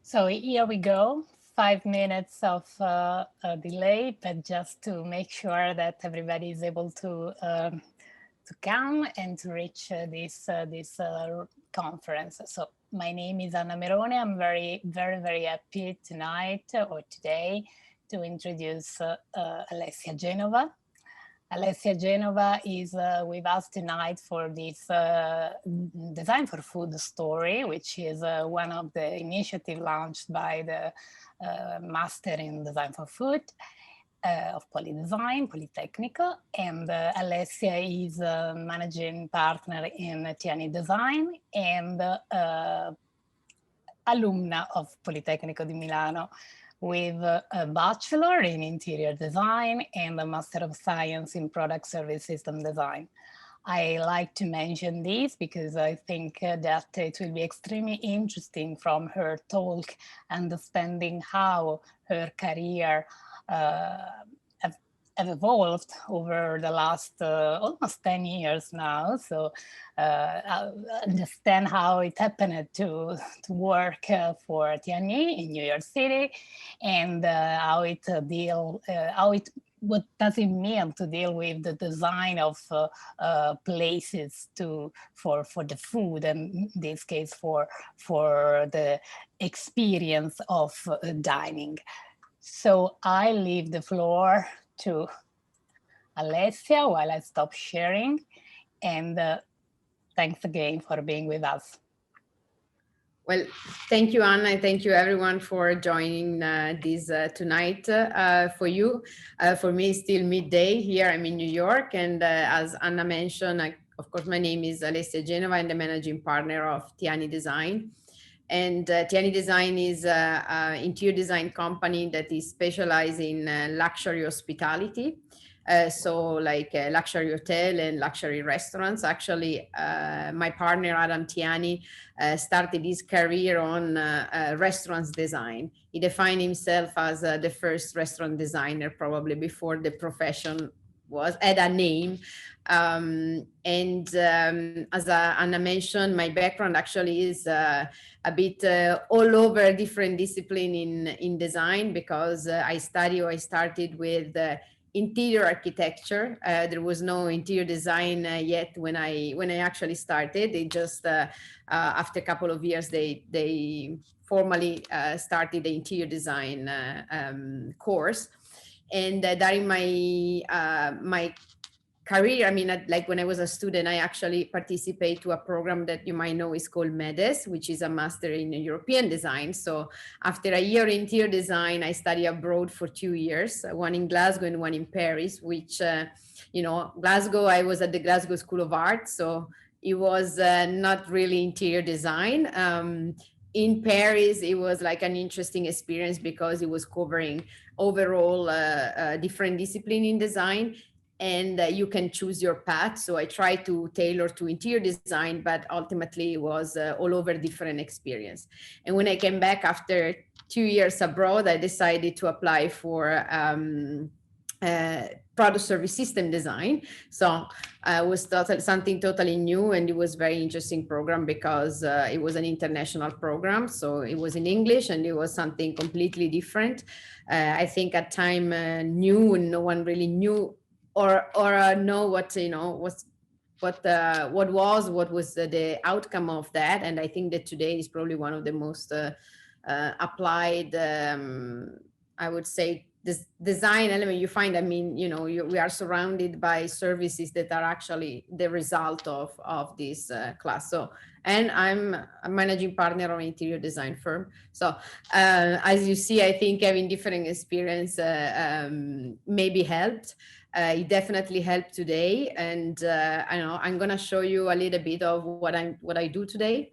So here we go. 5 minutes of a delay, but just to make sure that everybody is able to come and to reach this conference. So my name is Anna Merone. I'm very happy tonight or today to introduce Alessia Genova. Alessia Genova is with us tonight for this Design for Food story, which is one of the initiatives launched by the Master in Design for Food of POLI.design, Politecnico. And Alessia is a managing partner in POLI.design and alumna of Politecnico di Milano, with a bachelor in interior design and a master of science in product service system design. I like to mention this because I think that it will be extremely interesting from her talk, understanding how her career have evolved over the last almost 10 years now. So understand how it happened to work for TNE in New York City, and what does it mean to deal with the design of places for the food, and in this case for the experience of dining. So I leave the floor to Alessia while I stop sharing, and thanks again for being with us. Well, thank you, Anna, and thank you everyone for joining this tonight. For you, for me, it's still midday here. I'm in New York, and as Anna mentioned, of course, my name is Alessia Genova. I'm the managing partner of POLI.design. And POLI.design is an interior design company that is specialized in luxury hospitality. So like luxury hotel and luxury restaurants. Actually, my partner, Adam Tiani, started his career on restaurants design. He defined himself as the first restaurant designer, probably before the profession had a name. As Anna mentioned, my background actually is a bit all over different discipline in design, because I started with interior architecture. There was no interior design yet when I actually started. They just after a couple of years they formally started the interior design course. And during my career, I mean, like when I was a student, I actually participate to a program that you might know is called MEDES, which is a master in European design. So after a year in interior design, I studied abroad for 2 years, one in Glasgow and one in Paris, which, Glasgow, I was at the Glasgow School of Art. So it was not really interior design. In Paris, it was like an interesting experience because it was covering overall different discipline in design, and you can choose your path. So I tried to tailor to interior design, but ultimately it was all over different experience. And when I came back after 2 years abroad, I decided to apply for product service system design. So it was something totally new, and it was very interesting program because it was an international program. So it was in English, and it was something completely different. I think at time new, and no one really knew or know what what was the outcome of that. And I think that today is probably one of the most applied, I would say, this design element you find. I mean, we are surrounded by services that are actually the result of this class. So, and I'm a managing partner of an interior design firm. So as you see, I think having different experience maybe helped. It definitely helped today, and I'm going to show you a little bit of what I do today.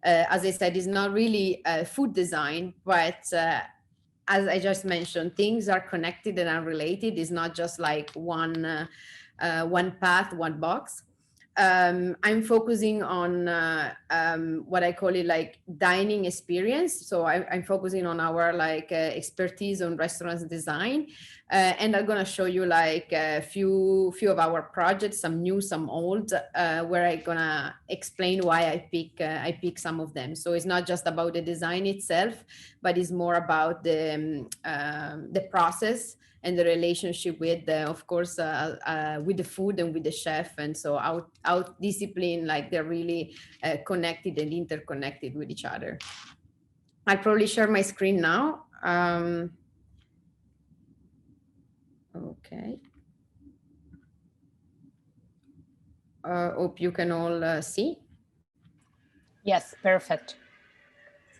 As I said, it's not really food design, but as I just mentioned, things are connected and are related. It's not just like one path, one box. I'm focusing on what I call it like dining experience. So I'm focusing on our like expertise on restaurants design, and I'm gonna show you like a few of our projects, some new, some old, where I'm gonna explain why I pick some of them. So it's not just about the design itself, but it's more about the process and the relationship with of course with the food and with the chef, and so out discipline, like they're really connected and interconnected with each other. I'll probably share my screen now. Okay. Hope you can all see. Yes, perfect.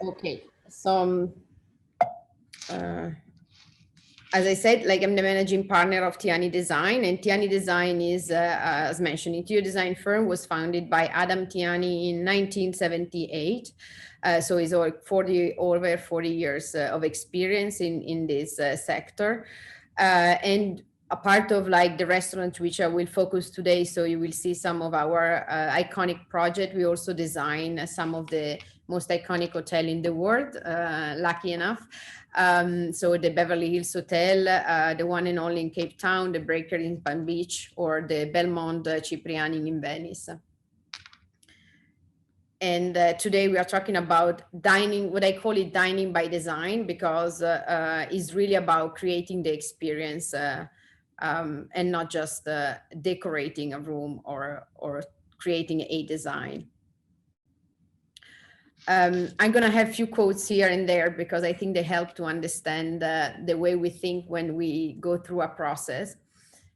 Okay, so as I said, like I'm the managing partner of Tiani Design, and Tiani Design is, as mentioned, interior design firm, was founded by Adam Tiani in 1978. So he's over 40 years of experience in this sector. And a part of like the restaurant, which I will focus today. So you will see some of our iconic project. We also design some of the most iconic hotel in the world, lucky enough. So the Beverly Hills Hotel, the one and only in Cape Town, the Breaker in Palm Beach, or the Belmont Cipriani in Venice. And today we are talking about dining, what I call it dining by design, because it's really about creating the experience and not just decorating a room or creating a design. I'm going to have a few quotes here and there because I think they help to understand the way we think when we go through a process.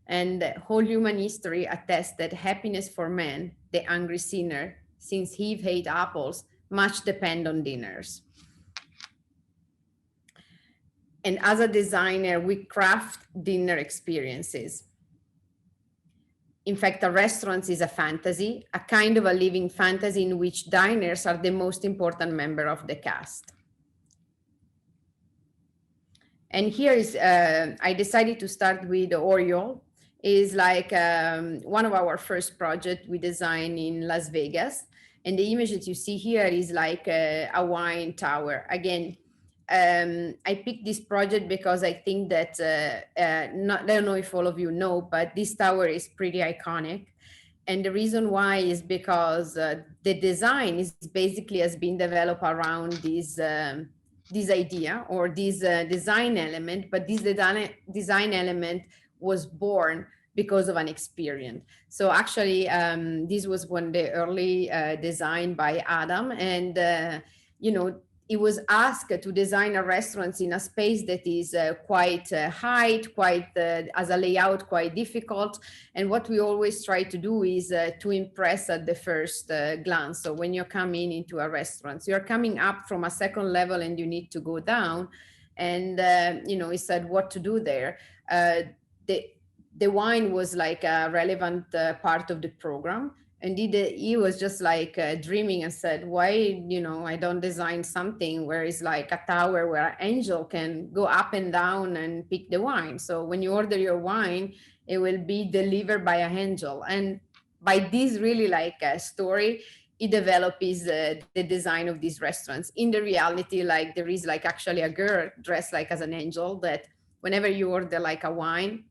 And whole human history attests that happiness for man, the hungry sinner, since Eve ate apples, much depend on dinners. And as a designer, we craft dinner experiences. In fact, a restaurant is a fantasy, a kind of a living fantasy in which diners are the most important member of the cast. And here is, I decided to start with Oreo. Is like one of our first projects we designed in Las Vegas. And the image that you see here is like a wine tower. Again, I picked this project because I think that, I don't know if all of you know, but this tower is pretty iconic. And the reason why is because the design is basically has been developed around this idea or this design element, but this design element was born because of an experience. So actually, this was one the early design by Adam, and he was asked to design a restaurant in a space that is quite high, quite as a layout, quite difficult. And what we always try to do is to impress at the first glance. So when you're coming into a restaurant, so you're coming up from a second level and you need to go down. And, he said what to do there. The wine was like a relevant part of the program. And he was just like dreaming and said, why, I don't design something where it's like a tower where an angel can go up and down and pick the wine. So when you order your wine, it will be delivered by an angel. And by this really like story, he develops the design of these restaurants. In the reality, like there is like actually a girl dressed like as an angel that whenever you order like a wine,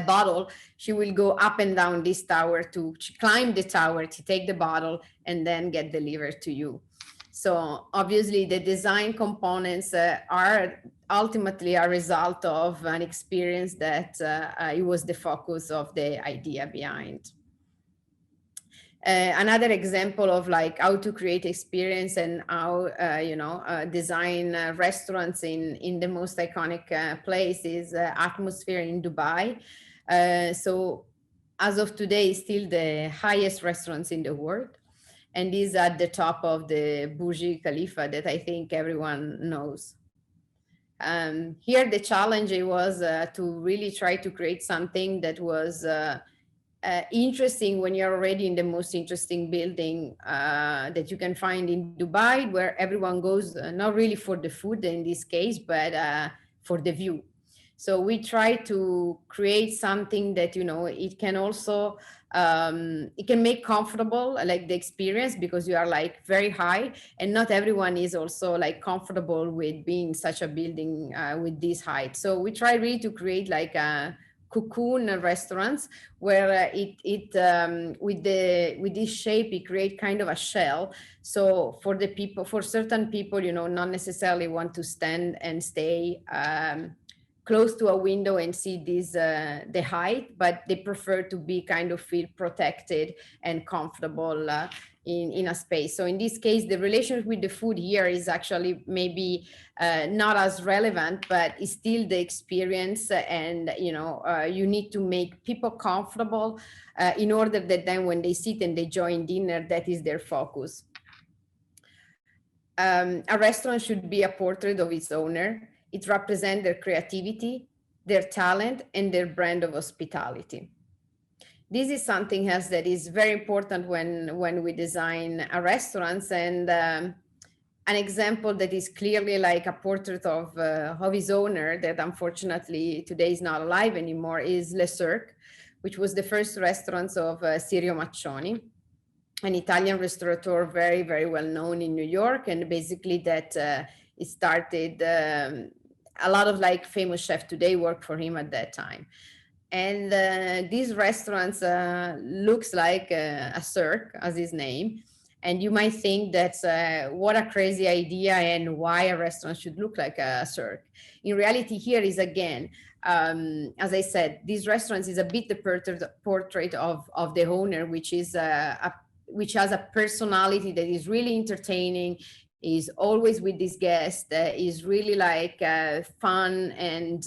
bottle, she will go up and down this tower to climb the tower to take the bottle and then get delivered to you. So obviously the design components are ultimately a result of an experience that it was the focus of the idea behind. Another example of like how to create experience and how design restaurants in the most iconic place is Atmosphere in Dubai. So as of today, still the highest restaurants in the world, and is at the top of the Burj Khalifa that I think everyone knows. Here the challenge was to really try to create something that was interesting when you're already in the most interesting building that you can find in Dubai, where everyone goes not really for the food in this case, but for the view. So we try to create something that, you know, it can also, it can make comfortable like the experience, because you are like very high, and not everyone is also like comfortable with being such a building with this height. So we try really to create like a cocoon restaurants where with this shape it create kind of a shell. So for the people, for certain people, you know, not necessarily want to stand and stay close to a window and see this the height, but they prefer to be kind of feel protected and comfortable in a space. So in this case, the relationship with the food here is actually maybe not as relevant, but it's still the experience. And you know, you need to make people comfortable in order that then when they sit and they join dinner, that is their focus. A restaurant should be a portrait of its owner. It represents their creativity, their talent, and their brand of hospitality. This is something else that is very important when we design a restaurants. And an example that is clearly like a portrait of his owner that unfortunately today is not alive anymore is Le Cirque, which was the first restaurant of Sirio Maccioni, an Italian restaurateur, very, very well known in New York. And basically that it started, a lot of like famous chefs today worked for him at that time. And these restaurants looks like a cirque, as his name. And you might think that's what a crazy idea and why a restaurant should look like a cirque. In reality, here is again, as I said, these restaurants is a bit the portrait of the owner, which is which has a personality that is really entertaining, is always with this guest, is really like fun and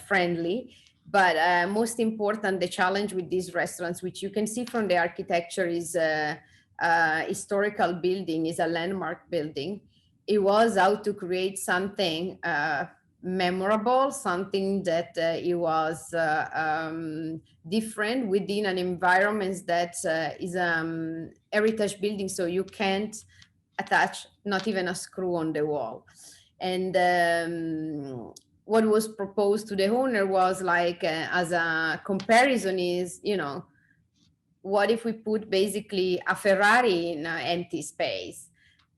friendly. But most important, the challenge with these restaurants, which you can see from the architecture, is historical building, is a landmark building. It was how to create something memorable, something that it was different within an environment that is heritage building, so you can't attach not even a screw on the wall. And what was proposed to the owner was like as a comparison is, you know, what if we put basically a Ferrari in an empty space,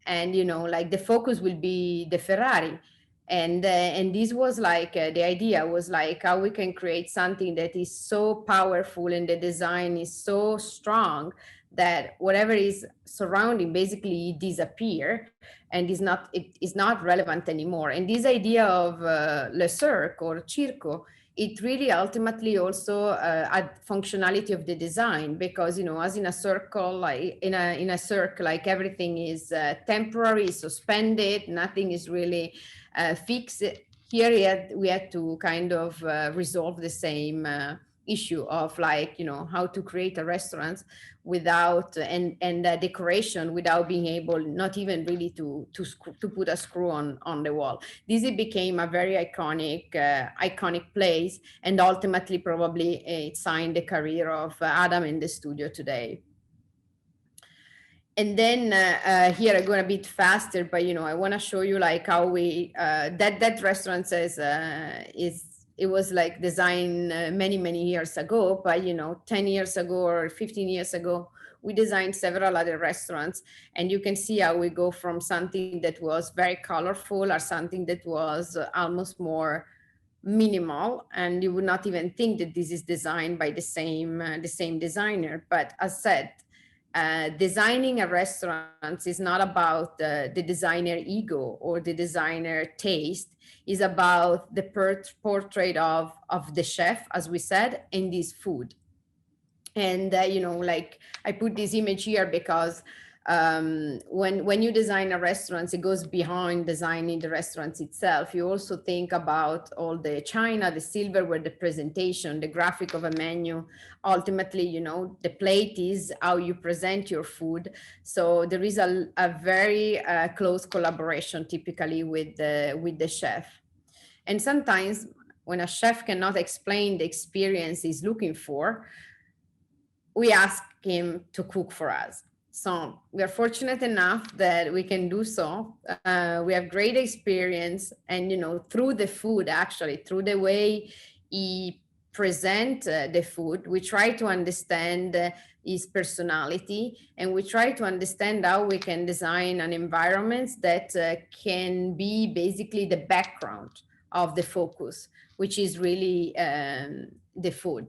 and you know, like the focus will be the Ferrari. And this was like the idea was like how we can create something that is so powerful and the design is so strong that whatever is surrounding basically disappear and it is not relevant anymore. And this idea of le cirque or circo, it really ultimately also add functionality of the design, because you know, as in a circle, like in a circle, like everything is temporary, suspended, nothing is really fixed. Here we had to kind of resolve the same issue of like, you know, how to create a restaurant without and decoration without being able not even really to put a screw on the wall. This it became a very iconic place, and ultimately probably it signed the career of Adam in the studio today. And then here I go a bit faster, but you know, I want to show you like how we that restaurant is it was like designed many years ago, but you know, 10 years ago or 15 years ago, we designed several other restaurants, and you can see how we go from something that was very colorful or something that was almost more minimal, and you would not even think that this is designed by the same designer. But as said, designing a restaurant is not about the designer ego or the designer taste. Is about the portrait of the chef, as we said, and this food. And you know, like I put this image here because when you design a restaurant, it goes behind designing the restaurants itself. You also think about all the china, the silverware, the presentation, the graphic of a menu. Ultimately, you know, the plate is how you present your food. So there is a very close collaboration typically with the chef. And sometimes when a chef cannot explain the experience he's looking for, we ask him to cook for us. So we are fortunate enough that we can do so. We have great experience, and through the food, actually, through the way he present the food, we try to understand his personality, and we try to understand how we can design an environment that can be basically the background of the focus, which is really the food.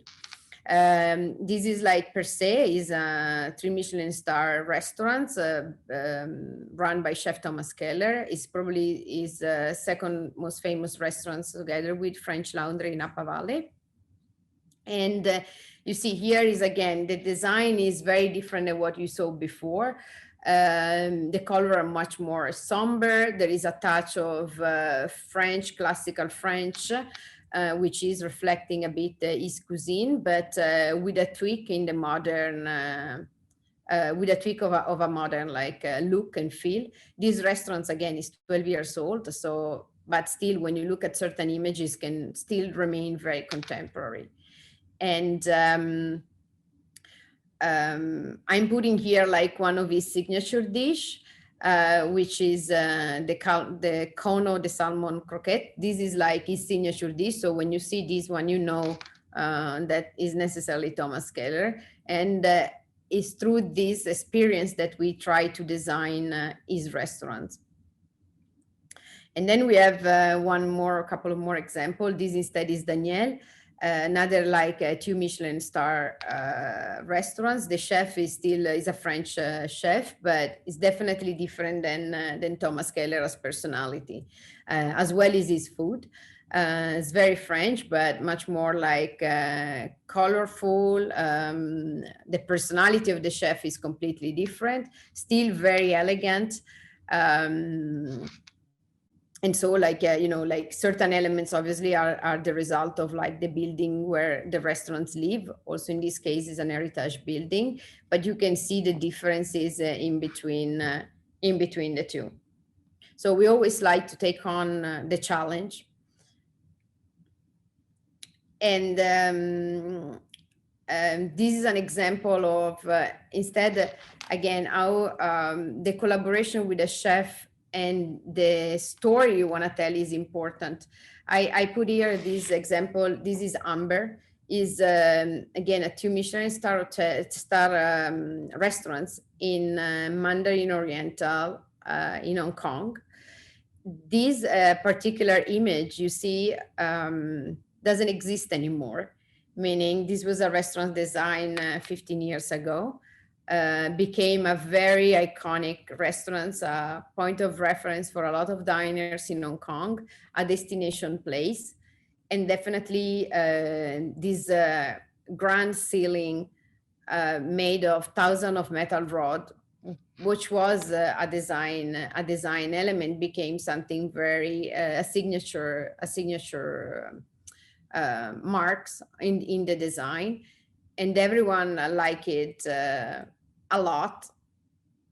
This is like per se is a 3 Michelin star restaurant run by Chef Thomas Keller. It's probably his second most famous restaurant, together with French Laundry in Napa Valley. And you see here is again, the design is very different than what you saw before. The color are much more somber. There is a touch of French, classical French, which is reflecting a bit his cuisine, but with a tweak in the modern, with a tweak of a modern like look and feel. These restaurants again is 12 years old, so but still, when you look at certain images, can still remain very contemporary. And I'm putting here like one of his signature dish, which is the cono de salmon croquette. This is like his signature dish. So when you see this one, that is necessarily Thomas Keller. And it's through this experience that we try to design his restaurants. And then we have a couple of more examples. This instead is Daniel. Another like 2 Michelin star restaurants. The chef is a French chef, but it's definitely different than Thomas Keller's personality, as well as his food. It's very French, but much more like colorful. The personality of the chef is completely different, still very elegant. And so like, like certain elements obviously are the result of like the building where the restaurants live. Also in this case is an heritage building, but you can see the differences in between the two. So we always like to take on the challenge. And this is an example of instead, again, how the collaboration with the chef and the story you want to tell is important. I put here this example. This is Amber, is again a 2 Michelin star restaurants in Mandarin Oriental in Hong Kong. This particular image you see doesn't exist anymore, meaning this was a restaurant design 15 years ago. Became a very iconic restaurant, a point of reference for a lot of diners in Hong Kong, a destination place. And definitely this grand ceiling made of thousands of metal rod, which was a design element, became something very a signature marks in the design, and everyone liked it a lot.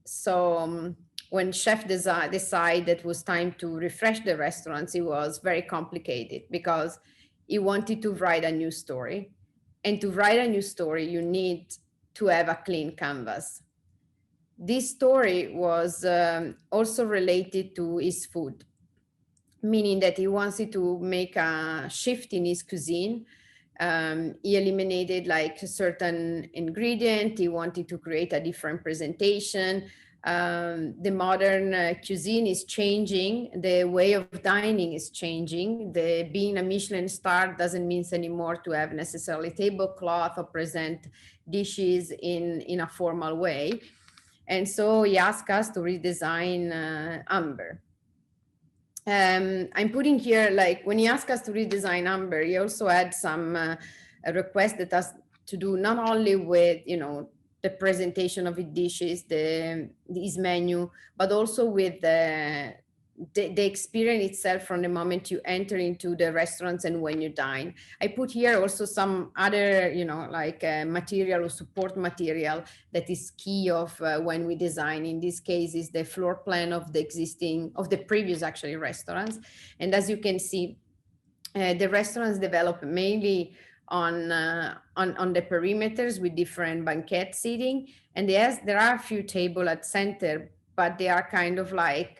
So when chef decided it was time to refresh the restaurants, it was very complicated because he wanted to write a new story, and to write a new story you need to have a clean canvas. This story was also related to his food, meaning that he wanted to make a shift in his cuisine. He eliminated like a certain ingredient. He wanted to create a different presentation. The modern cuisine is changing. The way of dining is changing. Being a Michelin star doesn't mean anymore to have necessarily tablecloth or present dishes in a formal way. And so he asked us to redesign Amber. I'm putting here, like when he asked us to redesign Amber, he also had some requests that us to do not only with, the presentation of the dishes, his menu, but also with the experience itself from the moment you enter into the restaurants and when you dine. I put here also some other, like material or support material that is key of when we design. In this case is the floor plan of the previous actually restaurants. And as you can see, the restaurants develop mainly on the perimeters with different banquet seating. And yes, there are a few tables at center, but they are kind of like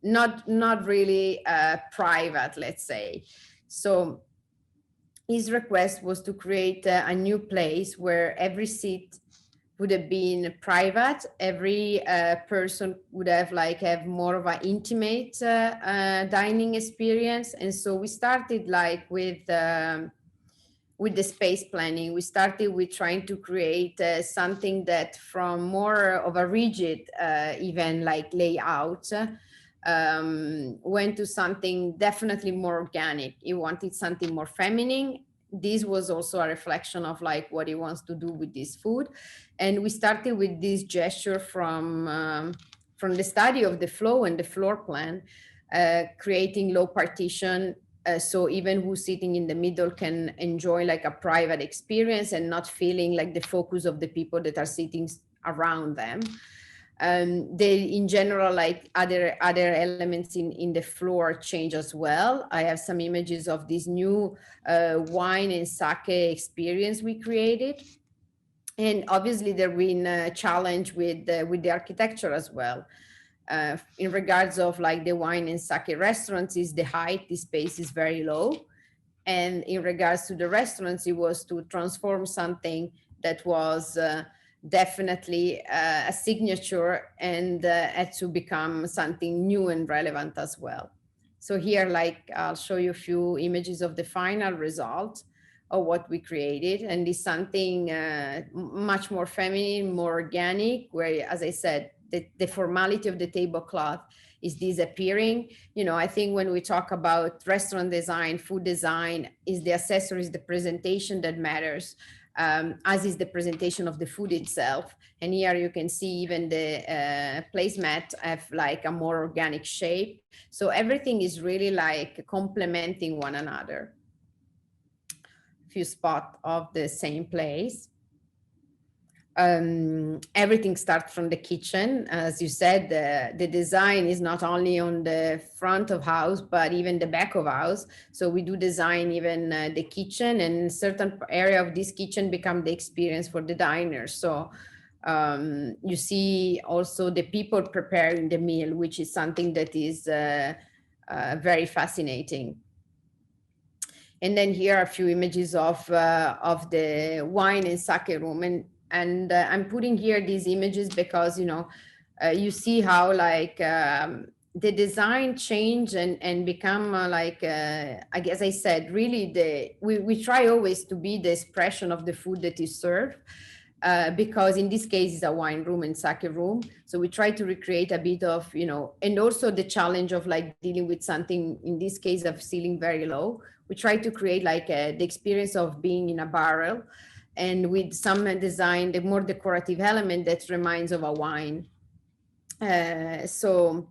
not really private, let's say. So his request was to create a new place where every seat would have been private. Every person would have more of an intimate dining experience. And so we started with the space planning. We started with trying to create something that from more of a rigid even layout went to something definitely more organic. He wanted something more feminine. This was also a reflection of what he wants to do with this food. And we started with this gesture from the study of the flow and the floor plan, creating low partition. So even who's sitting in the middle can enjoy a private experience and not feeling like the focus of the people that are sitting around them. They in general, other elements in the floor change as well. I have some images of this new wine and sake experience we created. And obviously there been a challenge with the architecture as well. In regards of the wine and sake restaurants, is the height, the space is very low. And in regards to the restaurants, it was to transform something that was definitely a signature and had to become something new and relevant as well. So here, I'll show you a few images of the final result of what we created. And it's something much more feminine, more organic, where, as I said, the formality of the tablecloth is disappearing. I think when we talk about restaurant design, food design, is the accessories, the presentation that matters, as is the presentation of the food itself. And here you can see even the placemat have a more organic shape. So everything is really complementing one another. A few spots of the same place. Everything starts from the kitchen. As you said, the design is not only on the front of house, but even the back of house. So we do design even the kitchen, and certain area of this kitchen become the experience for the diners. So you see also the people preparing the meal, which is something that is very fascinating. And then here are a few images of the wine and sake room. And I'm putting here these images because, you see how the design change and become I guess I said, really we try always to be the expression of the food that is served. Because in this case it's a wine room and sake room. So we try to recreate a bit of, and also the challenge of dealing with something, in this case of ceiling very low. We try to create the experience of being in a barrel, and with some design, the more decorative element that reminds of a wine. So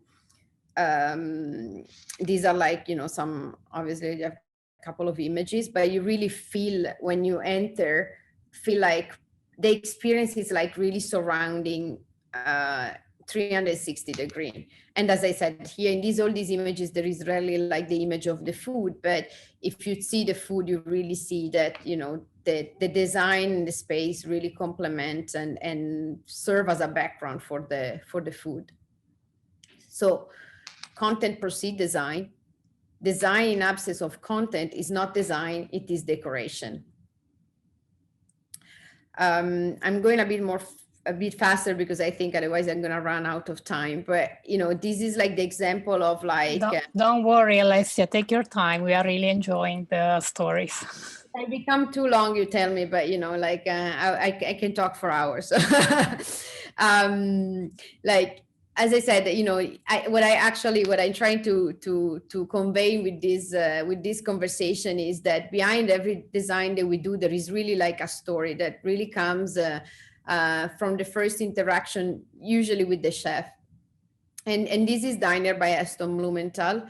these are some, obviously a couple of images, but you really feel when you enter, feel the experience is really surrounding 360 degree. And as I said, here in all these images, there is rarely the image of the food, but if you see the food, you really see that, the design in the space really complements and serve as a background for the food. So content precedes design. Design in absence of content is not design, it is decoration. I'm going a bit faster because I think otherwise I'm going to run out of time. But, this is the example of Don't worry, Alessia, take your time. We are really enjoying the stories. I become too long, you tell me, but, I can talk for hours. As I said, what I'm trying to convey with this conversation is that behind every design that we do, there is really a story that really comes from the first interaction, usually with the chef. And this is Diner by Aston Blumenthal.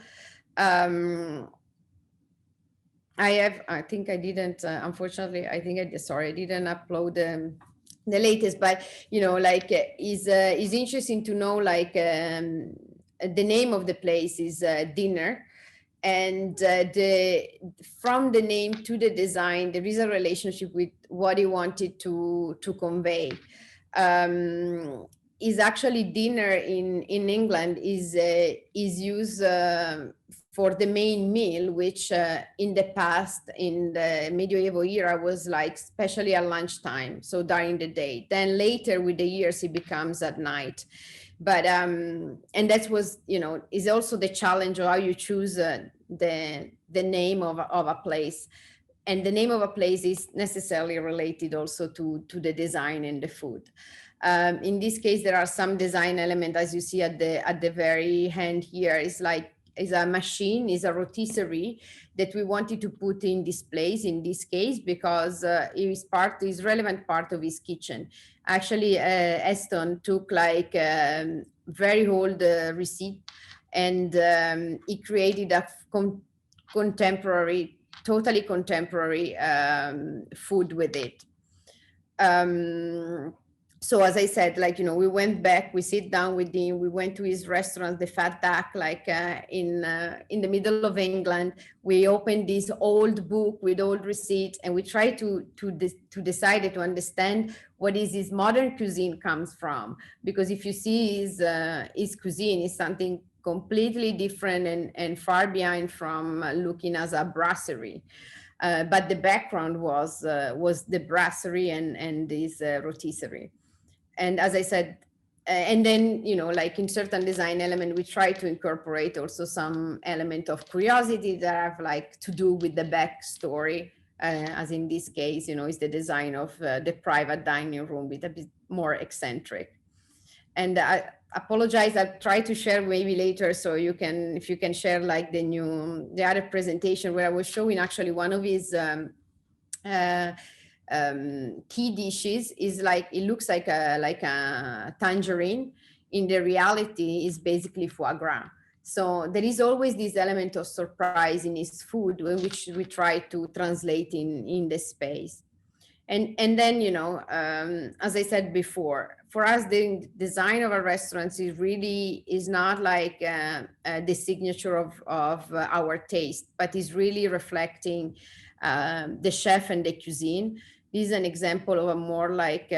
I think I didn't, unfortunately, I didn't upload the latest, but, is interesting to know, the name of the place is Dinner. And from the name to the design, there is a relationship with what he wanted to convey. Is actually dinner in England is used for the main meal, which in the past, in the medieval era, was like especially at lunchtime, so during the day. Then later with the years it becomes at night. But and that was, you know, is also the challenge of how you choose the name of a place. And the name of a place is necessarily related also to the design and the food. In this case, there are some design element, as you see at the very end here, is like is a machine, is a rotisserie that we wanted to put in this place in this case because it is relevant part of his kitchen. Actually, Eston took like very old receipt, and he created a contemporary, totally contemporary food with it. So as I said, like, you know, we went back, we sit down with him, we went to his restaurant, the Fat Duck, like in the middle of England. We opened this old book with old receipts, and we try to decide to understand what is his modern cuisine comes from. Because if you see his cuisine is something completely different and far behind from looking as a brasserie. But the background was the brasserie and this rotisserie. And as I said, and then, you know, like in certain design element, we try to incorporate also some element of curiosity that have like to do with the backstory. As in this case, you know, is the design of the private dining room with a bit more eccentric. And I apologize, I'll try to share maybe later, so you can, if you can share like the other presentation where I was showing actually one of his key dishes is like, it looks like a tangerine. In the reality is basically foie gras. So there is always this element of surprise in his food, which we try to translate in the space. And then, you know, as I said before, for us, the design of our restaurants is not like the signature of our taste, but is really reflecting the chef and the cuisine. This is an example of a more like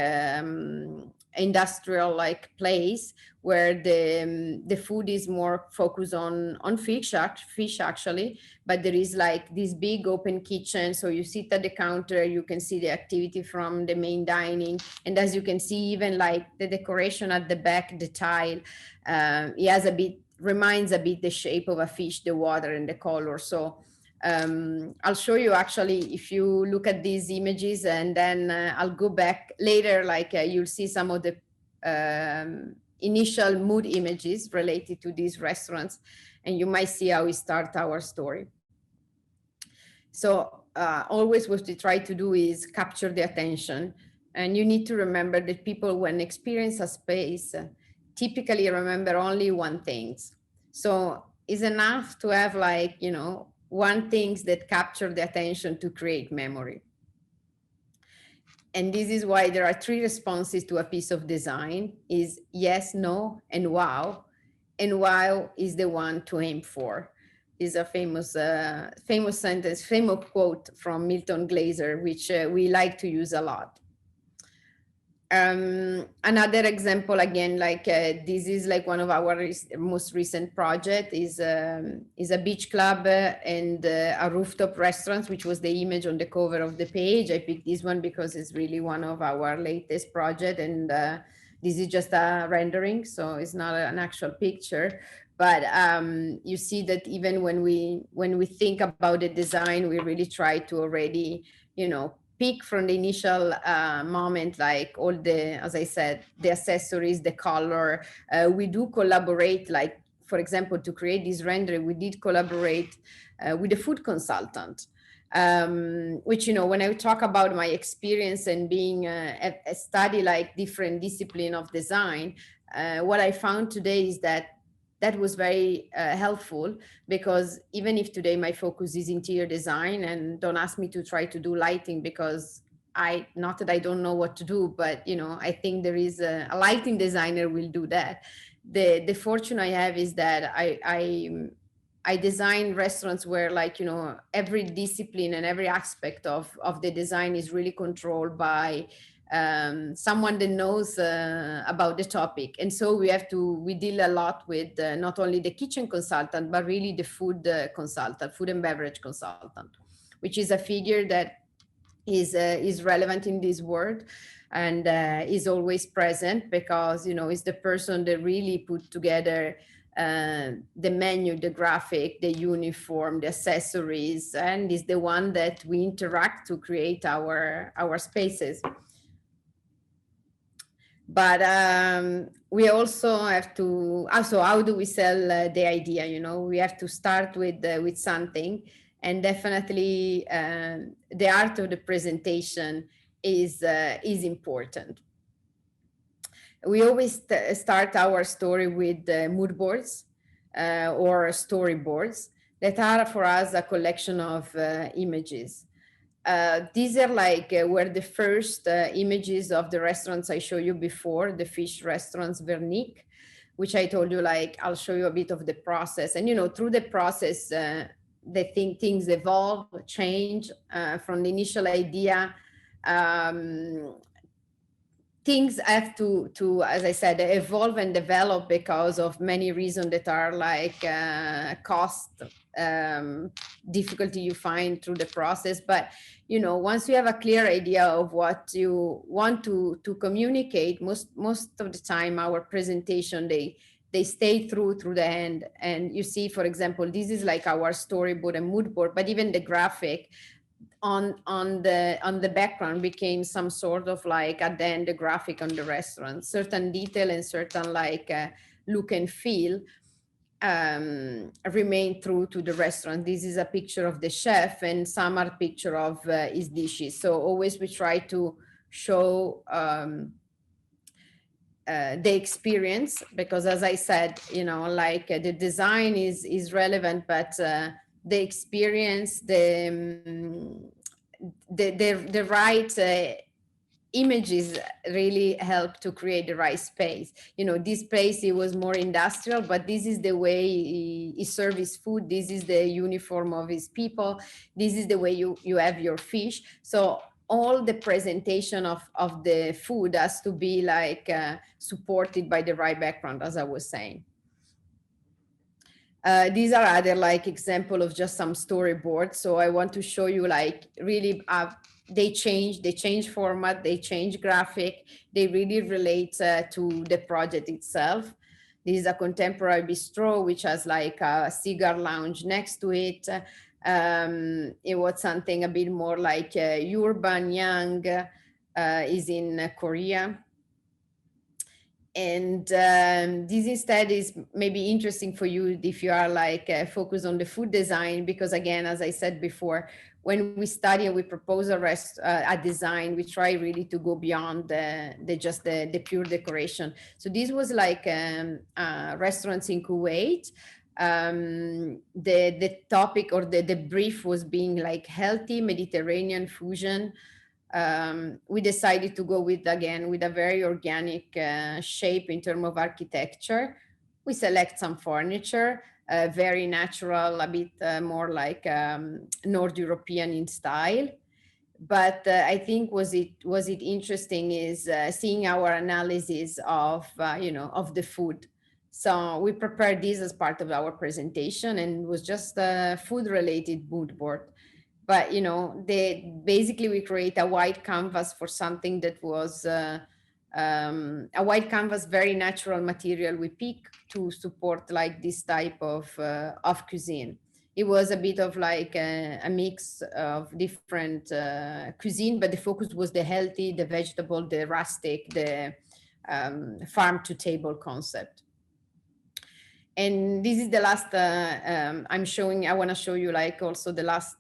industrial like place where the food is more focused on fish actually, but there is like this big open kitchen, so you sit at the counter, you can see the activity from the main dining, and as you can see, even like the decoration at the back, the tile, it has a bit, reminds a bit the shape of a fish, the water and the color. So I'll show you actually, if you look at these images, and then I'll go back later, like you'll see some of the initial mood images related to these restaurants, and you might see how we start our story. So always what we try to do is capture the attention, and you need to remember that people, when experience a space, typically remember only one thing. So it's enough to have like, you know, one things that capture the attention to create memory. And this is why there are 3 responses to a piece of design: is yes, no, and wow. And wow is the one to aim for. Is a famous sentence, famous quote from Milton Glaser, which we like to use a lot. Another example, again, like this is like one of our most recent project is a beach club and a rooftop restaurant, which was the image on the cover of the page. I picked this one because it's really one of our latest project, and this is just a rendering, so it's not an actual picture. But you see that even when we think about the design, we really try to already, you know, pick from the initial moment, like all the, as I said, the accessories, the color. We do collaborate, like, for example, to create this rendering, we did collaborate with a food consultant, which, you know, when I talk about my experience and being a study like different discipline of design, what I found today is that was very helpful, because even if today my focus is interior design, and don't ask me to try to do lighting, because not that I don't know what to do, but, you know, I think there is a lighting designer will do that. The fortune I have is that I I design restaurants where, like, every discipline and every aspect of the design is really controlled by someone that knows about the topic. And so we deal a lot with not only the kitchen consultant, but really the food consultant, food and beverage consultant, which is a figure that is relevant in this world, and is always present, because is the person that really put together the menu, the graphic, the uniform, the accessories, and is the one that we interact to create our spaces. But we also have to also, how do we sell the idea? We have to start with something, and definitely the art of the presentation is important. We always start our story with mood boards or storyboards that are for us a collection of images. These are like were the first images of the restaurants I showed you before, the fish restaurants Vernick, which I told you, like, I'll show you a bit of the process. And through the process, things evolve, change from the initial idea. Things have to, as I said, evolve and develop because of many reasons that are like cost, difficulty you find through the process. But once you have a clear idea of what you want to communicate, most of the time our presentation, they stay through the end. And you see, for example, this is like our storyboard and mood board, but even the graphic on the background became some sort of like, at the end, the graphic on the restaurant, certain detail and certain like look and feel remain true to the restaurant. This is a picture of the chef, and some are picture of his dishes. So always we try to show the experience, because as I said, like the design is relevant, but the experience, the right images really help to create the right space. This place, it was more industrial, but this is the way he serves his food. This is the uniform of his people. This is the way you have your fish. So all the presentation of the food has to be like supported by the right background, as I was saying. These are other like example of just some storyboards. So I want to show you like really they change format, they change graphic, they really relate to the project itself. This is a contemporary bistro which has like a cigar lounge next to it. It was something a bit more like urban, young, is in Korea. And this instead is maybe interesting for you if you are like focused on the food design, because again, as I said before, when we study and we propose a design, we try really to go beyond the pure decoration. So this was like restaurants in Kuwait. The topic or the brief was being like healthy Mediterranean fusion. We decided to go with a very organic shape in terms of architecture. We select some furniture, very natural, a bit more like North European in style. But I think was it interesting is seeing our analysis of of the food. So we prepared this as part of our presentation, and it was just a food related mood board. But basically we create a white canvas for something that was a white canvas, very natural material we pick to support like this type of cuisine. It was a bit of like a mix of different cuisine, but the focus was the healthy, the vegetable, the rustic, the farm to table concept. And this is the last I want to show you like also the last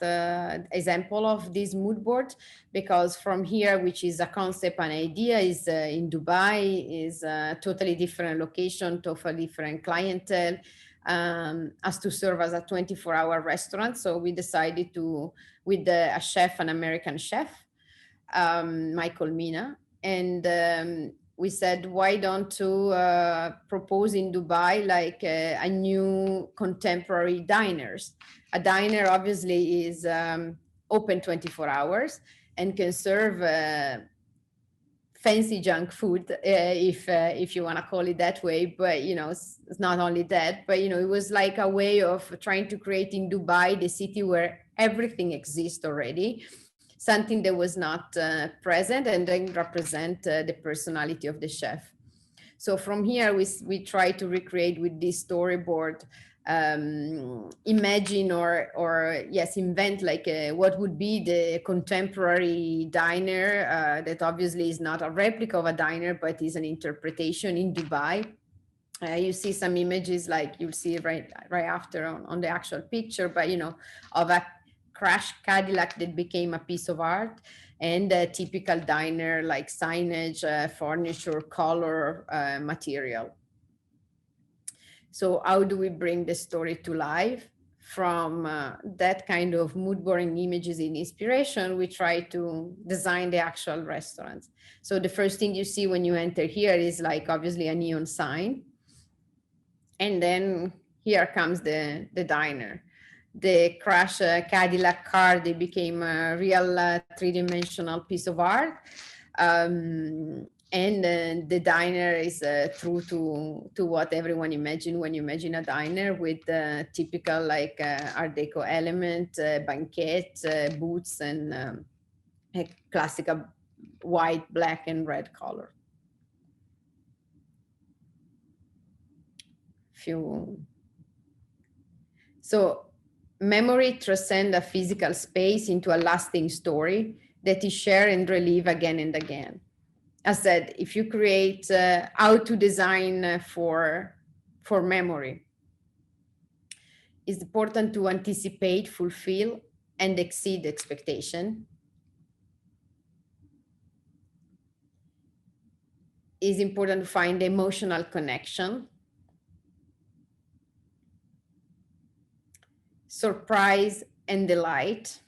example of this mood board, because from here, which is a concept, an idea, is in Dubai, is a totally different location, totally different clientele, as to serve as a 24-hour restaurant. So we decided to, with a chef, an American chef, Michael Mina, and we said, why don't you propose in Dubai like a new contemporary diners? A diner obviously is open 24 hours and can serve fancy junk food, if you want to call it that way. But it's not only that, but it was like a way of trying to create in Dubai the city where everything exists already, something that was not present, and then represent the personality of the chef. So from here, we try to recreate with this storyboard, imagine or yes, invent like what would be the contemporary diner that obviously is not a replica of a diner, but is an interpretation in Dubai. You see some images like you'll see right after on the actual picture, but of a crashed Cadillac that became a piece of art, and a typical diner like signage, furniture, color, material. So how do we bring the story to life? From that kind of mood boarding images in inspiration, we try to design the actual restaurants. So the first thing you see when you enter here is like obviously a neon sign. And then here comes the diner. The crash Cadillac car, they became a real three-dimensional piece of art. And the diner is true to what everyone imagine when you imagine a diner, with typical like Art Deco element, banquette, booths, and a classical white, black, and red color. So memory transcends a physical space into a lasting story that is shared and relive again and again. As said, if you create how to design for memory, it's important to anticipate, fulfill, and exceed expectation. It's important to find emotional connection, surprise, and delight,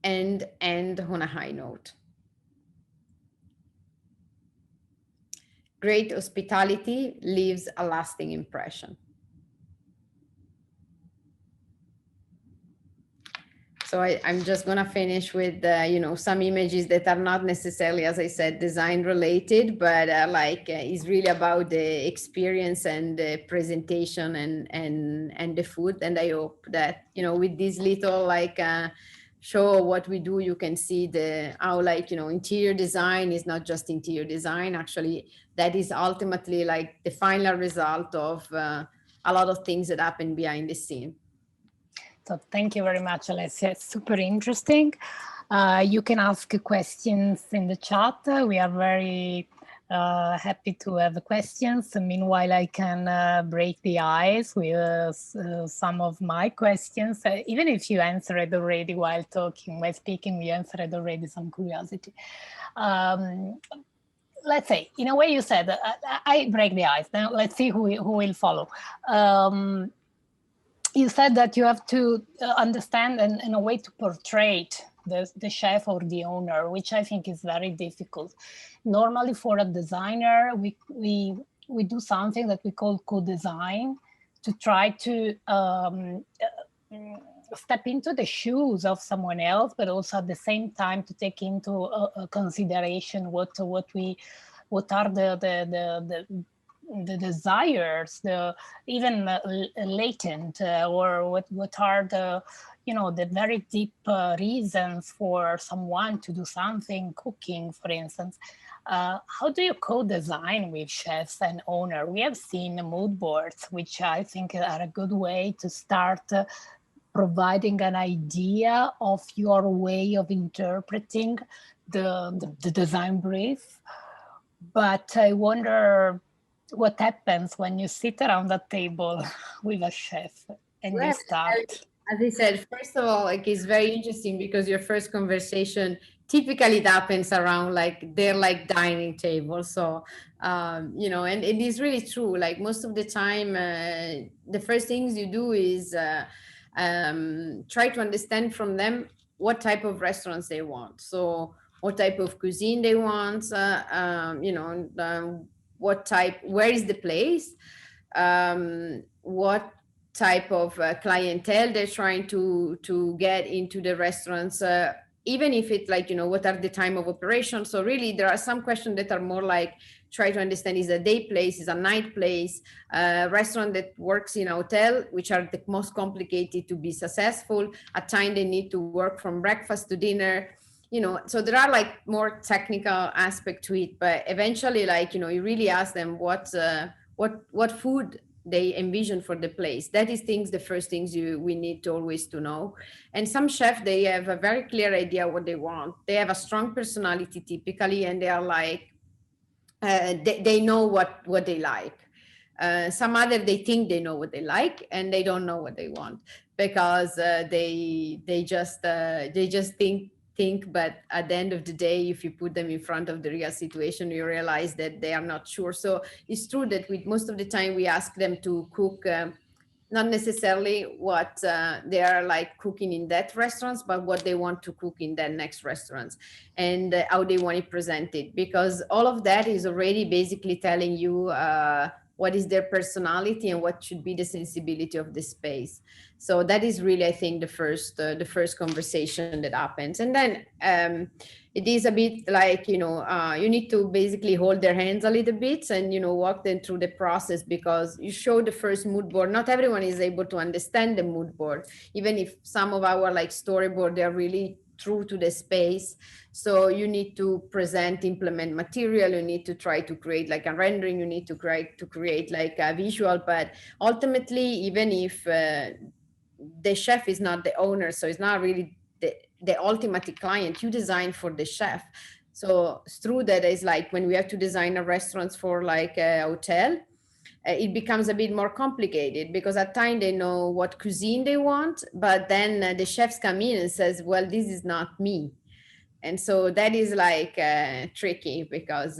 and end on a high note. Great hospitality leaves a lasting impression. So I'm just gonna finish with some images that are not necessarily, as I said, design related, but is really about the experience and the presentation and the food. And I hope that with this little show what we do, you can see how interior design is not just interior design. Actually, that is ultimately like the final result of a lot of things that happen behind the scene. So thank you very much, Alessia. It's super interesting. You can ask questions in the chat. We are very happy to have questions. Meanwhile, I can break the ice with some of my questions. Even if you answered already while speaking, we answered already some curiosity. Let's say, in a way you said, I break the ice. Now let's see who will follow. You said that you have to understand and in a way to portray the chef or the owner, which I think is very difficult. Normally for a designer, we do something that we call co-design, to try to step into the shoes of someone else, but also at the same time to take into consideration what are the desires, even latent, or what are the very deep reasons for someone to do something, cooking, for instance. How do you co-design with chefs and owner? We have seen mood boards, which I think are a good way to start providing an idea of your way of interpreting the design brief. But I wonder what happens when you sit around a table with a chef and you start. As I said, first of all, it's very interesting because your first conversation typically it happens around their dining table. So and it is really true. Like most of the time, the first things you do is try to understand from them what type of restaurants they want. So what type of cuisine they want, you know, what type, where is the place, what type of clientele they're trying to get into the restaurants, even if it's like, you know, what are the time of operation. So really there are some questions that are more like try to understand, is a day place, is a night place, restaurant that works in a hotel, which are the most complicated to be successful. At time they need to work from breakfast to dinner, you know. So there are like more technical aspect to it, but eventually, like, you know, you really ask them what food they envision for the place. That is things, the first things we need to always to know. And some chefs, they have a very clear idea what they want. They have a strong personality typically, and they are like, they know what they like. Some other, they think they know what they like and they don't know what they want, because they just think. But at the end of the day, if you put them in front of the real situation, you realize that they are not sure. So it's true that with most of the time we ask them to cook, not necessarily what they are like cooking in that restaurants, but what they want to cook in that next restaurants, and how they want it presented, because all of that is already basically telling you what is their personality and what should be the sensibility of the space. So that is really, I think, the first conversation that happens. And then it is a bit like, you know, you need to basically hold their hands a little bit and, you know, walk them through the process, because you show the first mood board. Not everyone is able to understand the mood board, even if some of our like storyboard, they're really true to the space. So you need to present, implement material, you need to try to create like a rendering, you need to create like a visual. But ultimately, even if the chef is not the owner, so it's not really the ultimate client, you design for the chef. So through that is like when we have to design a restaurants for like a hotel, it becomes a bit more complicated, because at time they know what cuisine they want, but then the chefs come in and says, well, this is not me. And so that is like tricky, because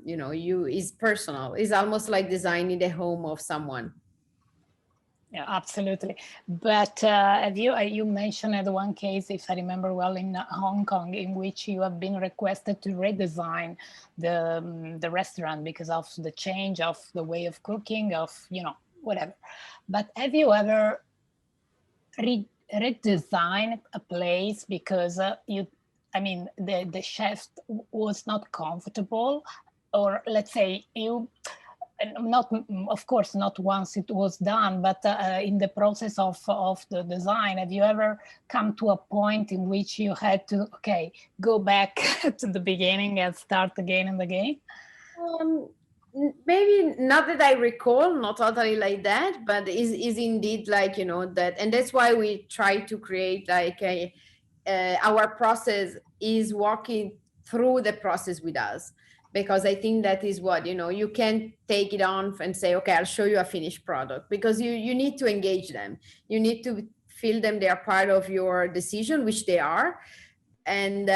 you know, you is personal. It's almost like designing the home of someone. Yeah, absolutely. But have you mentioned one case, if I remember well, in Hong Kong, in which you have been requested to redesign the restaurant because of the change of the way of cooking, of, you know, whatever. But have you ever redesign a place because I mean, the chef was not comfortable, or let's say you, not, of course, not once it was done, but in the process of the design, have you ever come to a point in which you had to, okay, go back to the beginning and start again and again? Maybe not that I recall, not totally like that, but is indeed like, you know, that. And that's why we try to create like our process is walking through the process with us, because I think that is what, you know, you can't take it on and say, okay, I'll show you a finished product, because you need to engage them, you need to feel them, they are part of your decision, which they are. And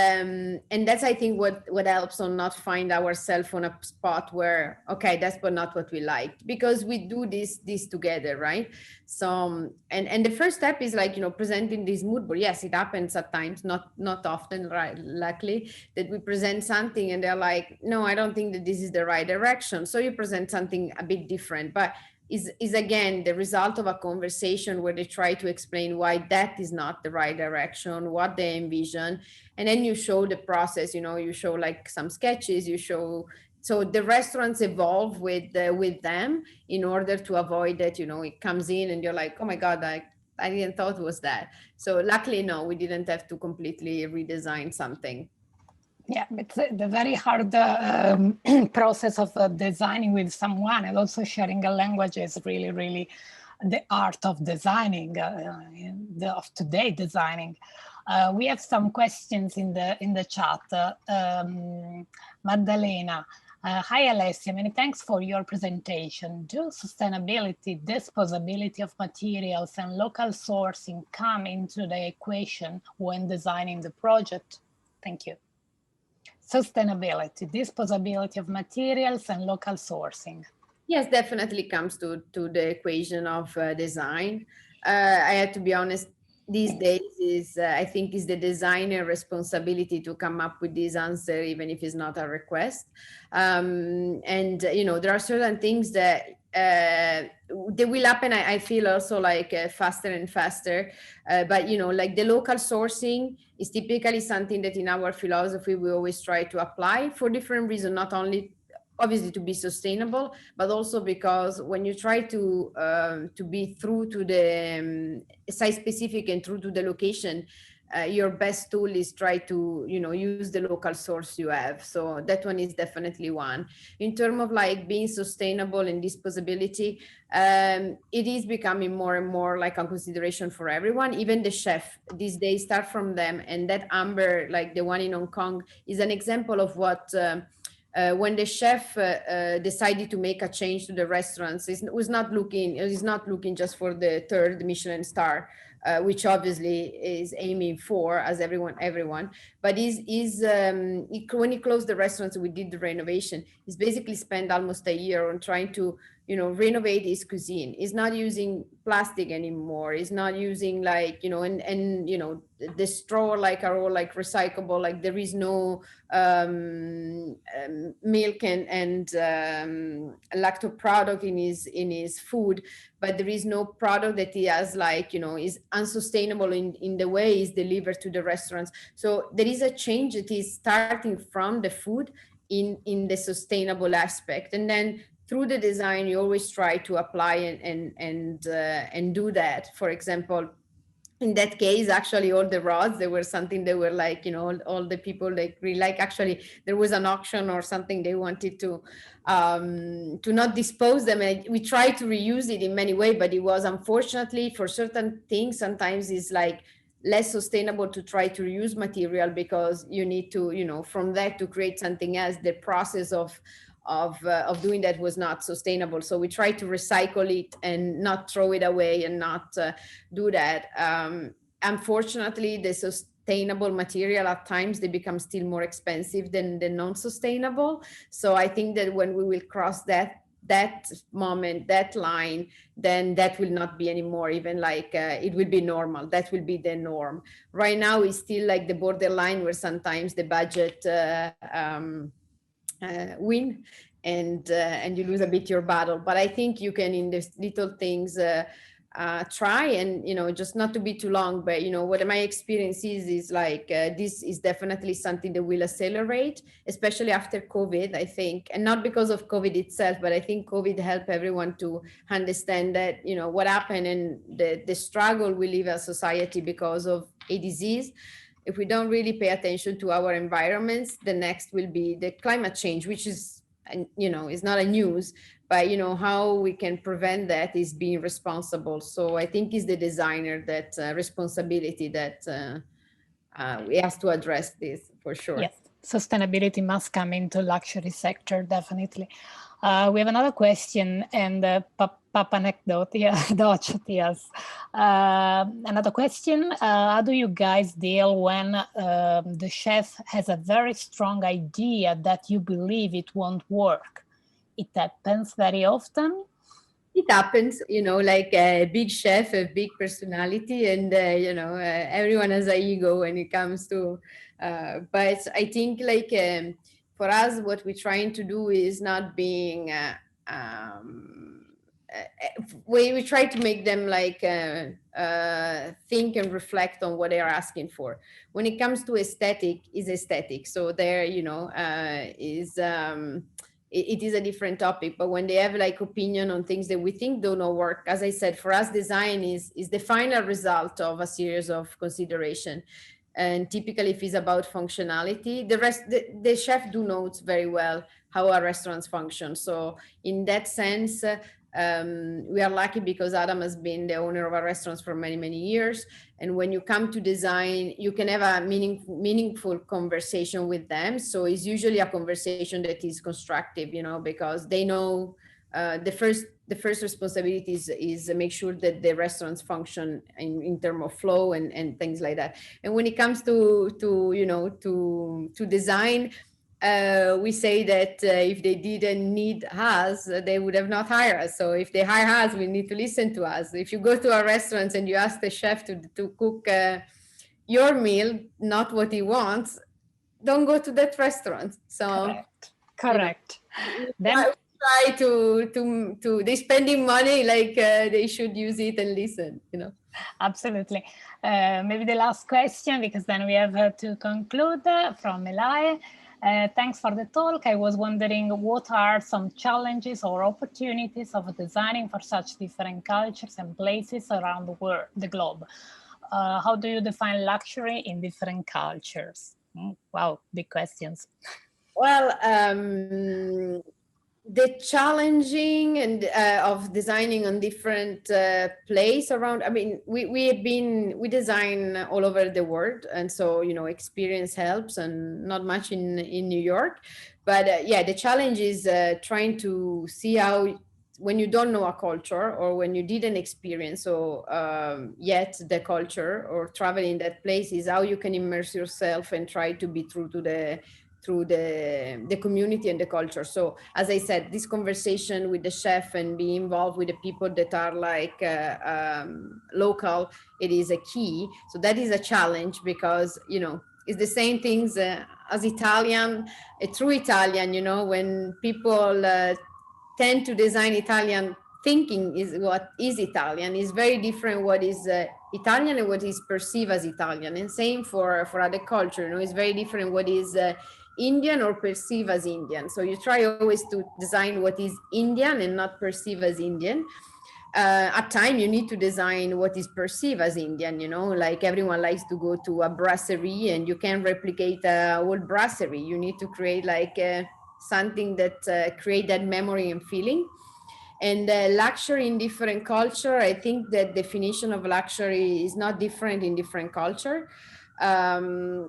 that's, I think, what helps on not find ourselves on a spot where, okay, that's but not what we liked, because we do this together, right? So and the first step is like, you know, presenting this mood board. Yes, it happens at times, not often, right, luckily, that we present something and they're like, no, I don't think that this is the right direction, so you present something a bit different. But is again the result of a conversation where they try to explain why that is not the right direction, what they envision. And then you show the process, you know, you show like some sketches, you show. So the restaurants evolve with them, in order to avoid that, you know, it comes in and you're like, oh my God, I didn't thought it was that. So luckily, no, we didn't have to completely redesign something. Yeah, it's the very hard process of designing with someone, and also sharing a language is really, really the art of designing, of today designing. We have some questions in the chat. Maddalena, hi Alessia, many thanks for your presentation. Do sustainability, disposability of materials, and local sourcing come into the equation when designing the project? Thank you. Sustainability, disposability of materials, and local sourcing. Yes, definitely comes to the equation of design. I had to be honest, these days is I think is the designer responsibility to come up with this answer, even if it's not a request. And there are certain things that they will happen. I feel also like faster and faster. But like the local sourcing is typically something that in our philosophy we always try to apply for different reasons, not only obviously to be sustainable, but also because when you try to be true to the site specific and true to the location, your best tool is try to use the local source you have. So that one is definitely one. In terms of like being sustainable and disposability, it is becoming more and more like a consideration for everyone. Even the chef these days start from them, and that amber, like the one in Hong Kong, is an example of what when the chef decided to make a change to the restaurants, he's not looking just for the third Michelin star, which obviously is aiming for as everyone, but when he closed the restaurants, we did the renovation. He's basically spent almost a year on trying to renovate his cuisine. He's not using plastic anymore. He's not using like and the straw like are all like recyclable. Like there is no milk and lacto product in his food, but there is no product that he has like is unsustainable in the way it's delivered to the restaurants. So there is a change that is starting from the food in the sustainable aspect, and then through the design you always try to apply and do that. For example, in that case, actually all the rods, they were something they were like all the people like really like. Actually there was an auction or something, they wanted to not dispose them, and we tried to reuse it in many ways, but it was unfortunately for certain things sometimes it's like less sustainable to try to reuse material, because you need to from that to create something else. The process of doing that was not sustainable, so we try to recycle it and not throw it away and not do that. Unfortunately, the sustainable material at times they become still more expensive than the non-sustainable. So I think that when we will cross that moment, that line, then that will not be anymore even like it will be normal. That will be the norm. Right now is still like the borderline where sometimes the budget win and you lose a bit your battle. But I think you can in these little things try and just not to be too long, but what my experience is like this is definitely something that will accelerate, especially after COVID, I think. And not because of COVID itself, but I think COVID helped everyone to understand that what happened and the struggle we live as society because of a disease. If we don't really pay attention to our environments, the next will be the climate change, which is is not a news, but how we can prevent that is being responsible. So I think it's the designer that responsibility that we have to address this for sure. Yes, sustainability must come into luxury sector, definitely. We have another question, and Papa anecdote, yeah, yes. Another question, how do you guys deal when the chef has a very strong idea that you believe it won't work? It happens very often. It happens, like a big chef, a big personality, and everyone has an ego when it comes to. But I think, like for us, what we're trying to do is not being. We try to make them like think and reflect on what they are asking for. When it comes to aesthetic, is aesthetic. So there, is. It is a different topic, but when they have like opinion on things that we think do not work, as I said, for us design is the final result of a series of consideration, and typically if it's about functionality, the rest the chef do knows very well how our restaurants function. So in that sense we are lucky because Adam has been the owner of our restaurants for many years, and when you come to design you can have a meaningful conversation with them. So it's usually a conversation that is constructive, because they know the first responsibility is make sure that the restaurants function in terms of flow and things like that. And when it comes to design, we say that if they didn't need us, they would have not hired us. So if they hire us, we need to listen to us. If you go to a restaurant and you ask the chef to cook your meal, not what he wants, don't go to that restaurant. So, Correct. you know, Correct. we Then try to they're spending money, like they should use it and listen, you know. absolutely. Maybe the last question, because then we have to conclude from Elai. Thanks for the talk. I was wondering, what are some challenges or opportunities of designing for such different cultures and places around the world, the globe? How do you define luxury in different cultures? Wow, big questions. Well, the challenging and of designing on different place around. I mean, we design all over the world, and so, you know, experience helps, and not much in New York, but yeah, the challenge is trying to see how, when you don't know a culture, or when you didn't experience so yet the culture, or travel in that place, is how you can immerse yourself and try to be true to the community and the culture. So as I said, this conversation with the chef and be involved with the people that are like local, it is a key. So that is a challenge, because, you know, it's the same things as Italian, a true Italian, you know, when people tend to design Italian, thinking is what is Italian is very different what is Italian and what is perceived as Italian. And same for other culture, you know, it's very different what is Indian or perceived as Indian. So you try always to design what is Indian and not perceived as Indian. At time you need to design what is perceived as Indian, you know, like everyone likes to go to a brasserie, and you can replicate a whole brasserie. You need to create like something that create that memory and feeling. And luxury in different culture, I think that definition of luxury is not different in different culture. um,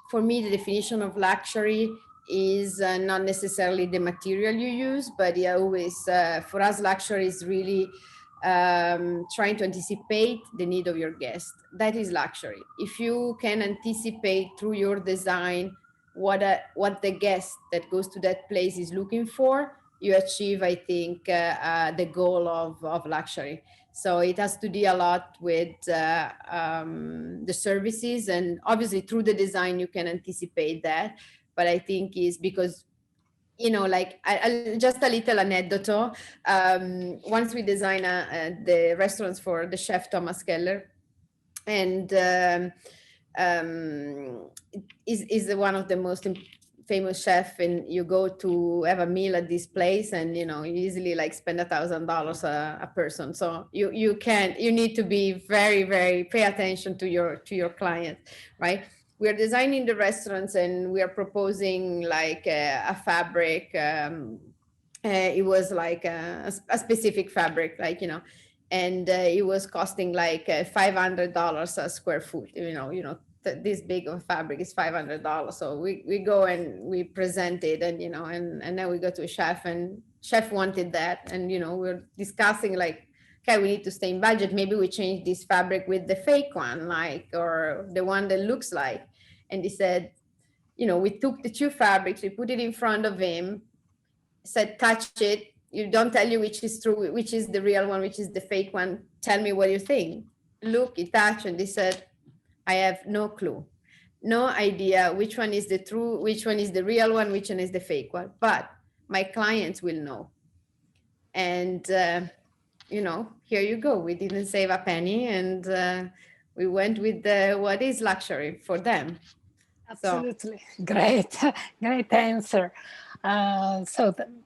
for me, the definition of luxury is not necessarily the material you use, but yeah, always for us, luxury is really trying to anticipate the need of your guest. That is luxury. If you can anticipate through your design what the guest that goes to that place is looking for, you achieve, I think, the goal of luxury. So it has to do a lot with the services, and obviously through the design you can anticipate that. But I think is because, you know, like just a little anecdote. Once we design the restaurants for the chef Thomas Keller, and is one of the most famous chef, and you go to have a meal at this place, and you know, you easily like spend $1,000 a person. So you need to be very pay attention to your client, right? We are designing the restaurants, and we are proposing like a fabric. It was like a specific fabric, like, you know, and it was costing like $500 a square foot. This big of a fabric is $500. So we go and we present it, and and then we go to a chef, and chef wanted that, and we're discussing like, okay, we need to stay in budget. Maybe we change this fabric with the fake one, like, or the one that looks like. And he said, we took the two fabrics, we put it in front of him, said, touch it. You don't tell you which is true, which is the real one, which is the fake one. Tell me what you think. Look, he touched, and he said, I have no clue, no idea which one is the true, which one is the real one, which one is the fake one. But my clients will know. And, here you go. We didn't save a penny, and we went with what is luxury for them. Absolutely. Great. Great answer.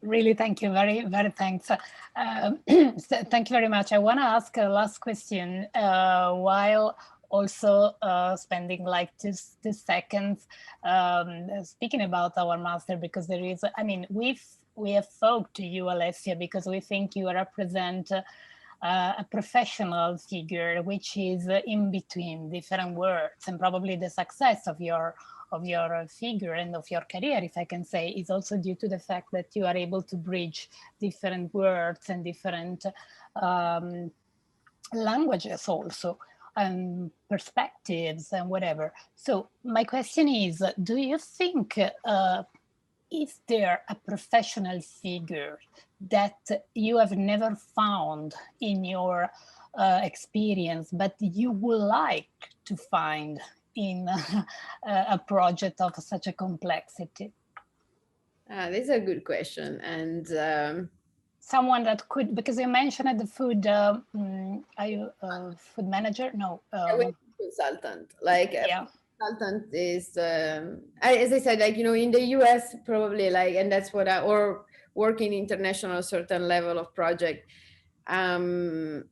Really, thank you. Very thanks. Thank you very much. I want to ask a last question while also spending like two seconds speaking about our master, because there is, I mean, we have spoke to you, Alessia, because we think you represent a professional figure which is in between different worlds, and probably the success of your figure and of your career, if I can say, is also due to the fact that you are able to bridge different words and different languages also, and perspectives and whatever. So my question is, do you think is there a professional figure that you have never found in your experience, but you would like to find in a project of such a complexity? This is a good question. And Someone that could, because you mentioned the food, are you a food manager? No. with consultant, like a Yeah. consultant is, as I said, like, in the US probably, like, and that's what or working international certain level of project, um,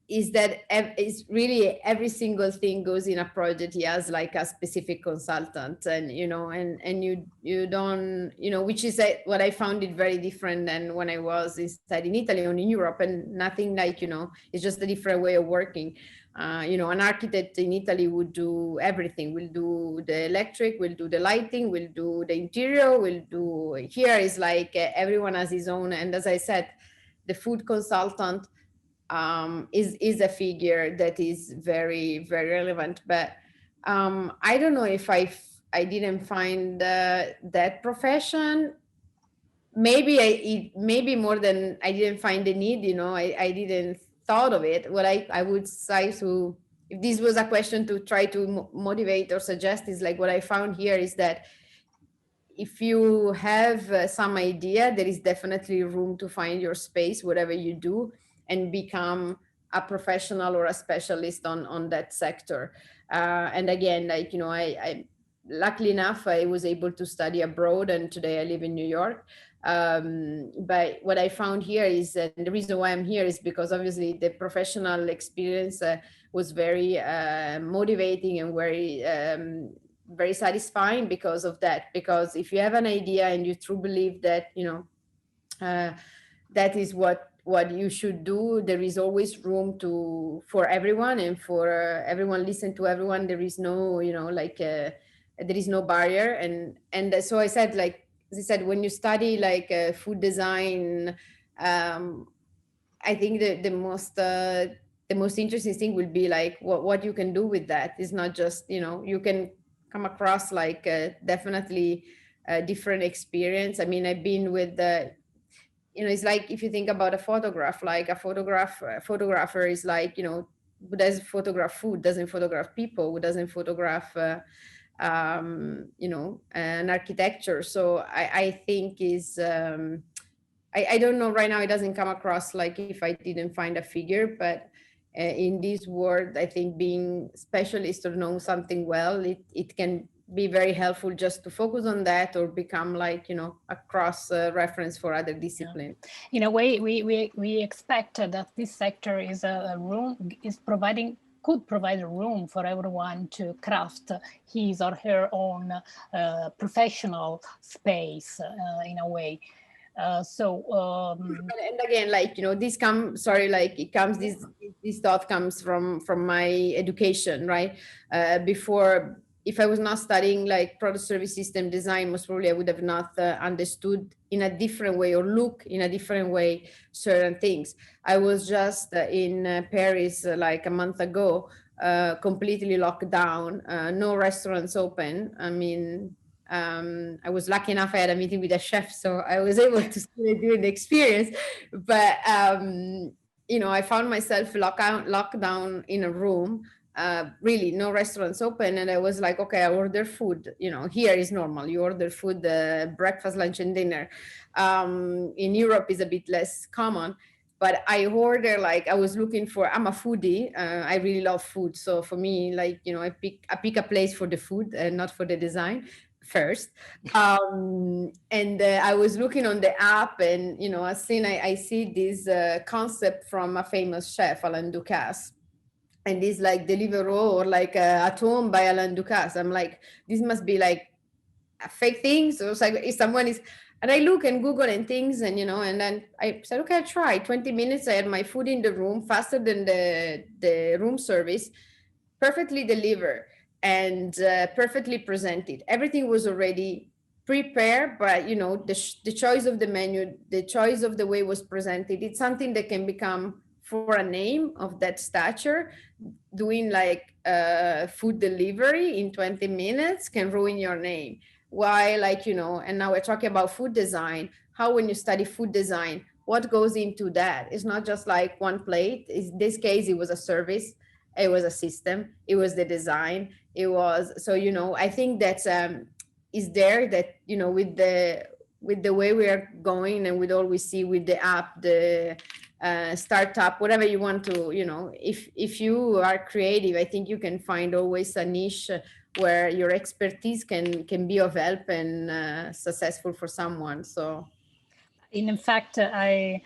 is that is really every single thing goes in a project. He has like a specific consultant, and you don't, which is what I found it very different than when I was inside in Italy or in Europe, and nothing like, it's just a different way of working. An architect in Italy would do everything. Will do the electric, will do the lighting, will do the interior, will do. Here is like everyone has his own, and as I said, the food consultant is a figure that is very, very relevant. But I don't know if I didn't find that profession. Maybe more than I didn't find the need. I didn't thought of it. What I would say, to, if this was a question to try to motivate or suggest, is like what I found here is that if you have some idea, there is definitely room to find your space, whatever you do, and become a professional or a specialist on that sector. And again, like, I luckily enough, I was able to study abroad, and today I live in New York. But what I found here is, and the reason why I'm here is because obviously the professional experience was very motivating and very satisfying because of that. Because if you have an idea and you truly believe that, that is what you should do, there is always room for everyone, and for everyone listen to everyone. There is no, there is no barrier. And so I said, like, as I said, when you study like food design, I think the most interesting thing will be like what you can do with that. It's not just, you can come across like definitely a different experience. I mean, I've been with the, it's like, if you think about a photograph, like a photographer is like, who doesn't photograph food, doesn't photograph people, who doesn't photograph an architecture. So I think is I don't know right now, it doesn't come across like if I didn't find a figure. But in this world, I think being specialist or know something well, it can be very helpful just to focus on that, or become like, a cross reference for other disciplines. In a way, we expect that this sector is a room, is providing, could provide a room for everyone to craft his or her own professional space in a way. And again, like, this thought comes from my education, right? Before, if I was not studying like product service system design, most probably I would have not understood in a different way, or look in a different way certain things. I was just in Paris like a month ago, completely locked down, no restaurants open. I mean, I was lucky enough, I had a meeting with a chef, so I was able to still do the experience. But I found myself locked down in a room, really no restaurants open. And I was like, okay, I order food. Here is normal, you order food, breakfast, lunch, and dinner. In Europe is a bit less common. But I order, like, I was looking for, I'm a foodie, I really love food. So for me, like, I pick a place for the food and not for the design first. And I was looking on the app, and I see this concept from a famous chef, Alain Ducasse, and this like Deliveroo, or like At Home by Alain Ducasse. I'm like, this must be like a fake thing. So it's like, if someone is, and I look and Google and things, and and then I said, okay, I try. 20 minutes, I had my food in the room, faster than the room service, perfectly delivered, and perfectly presented. Everything was already prepared, but the choice of the menu, the choice of the way it was presented, it's something that can become, for a name of that stature, doing like food delivery in 20 minutes can ruin your name. why, like, and now we're talking about food design, how when you study food design, what goes into that? It's not just like one plate. In this case, it was a service, it was a system, it was the design, it was, so, I think that's is there that, with the way we are going and with all we see with the app, the startup, whatever you want to, if you are creative, I think you can find always a niche where your expertise can be of help and successful for someone. So in fact, I'm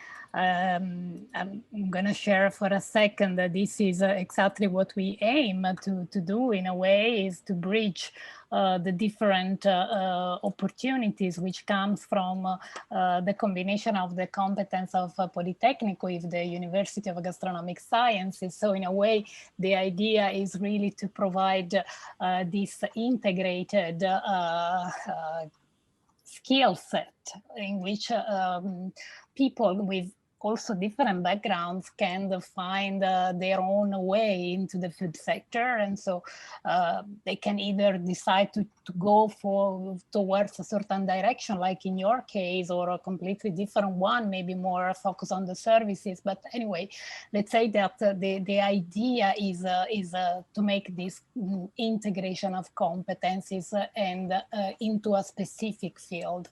going to share for a second that this is exactly what we aim to do in a way, is to bridge the different opportunities which comes from the combination of the competence of Politecnico with the University of Gastronomic Sciences. So in a way, the idea is really to provide this integrated skill set in which people with also different backgrounds can find their own way into the food sector. And so they can either decide to go towards a certain direction, like in your case, or a completely different one, maybe more focused on the services. But anyway, let's say that the idea is to make this integration of competencies and into a specific field.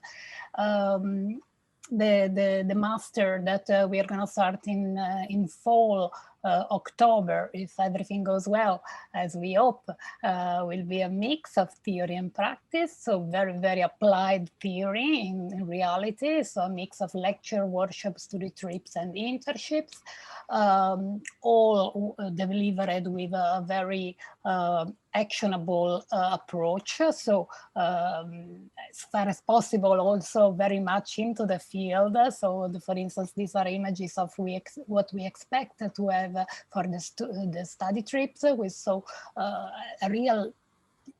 The master that we are going to start in fall, October, if everything goes well, as we hope, will be a mix of theory and practice. So very, very applied theory in reality. So a mix of lecture, workshops, study trips, and internships, all delivered with a very actionable approach. So as far as possible, also very much into the field. So for instance, these are images of what we expect to have for the study trips, with so a real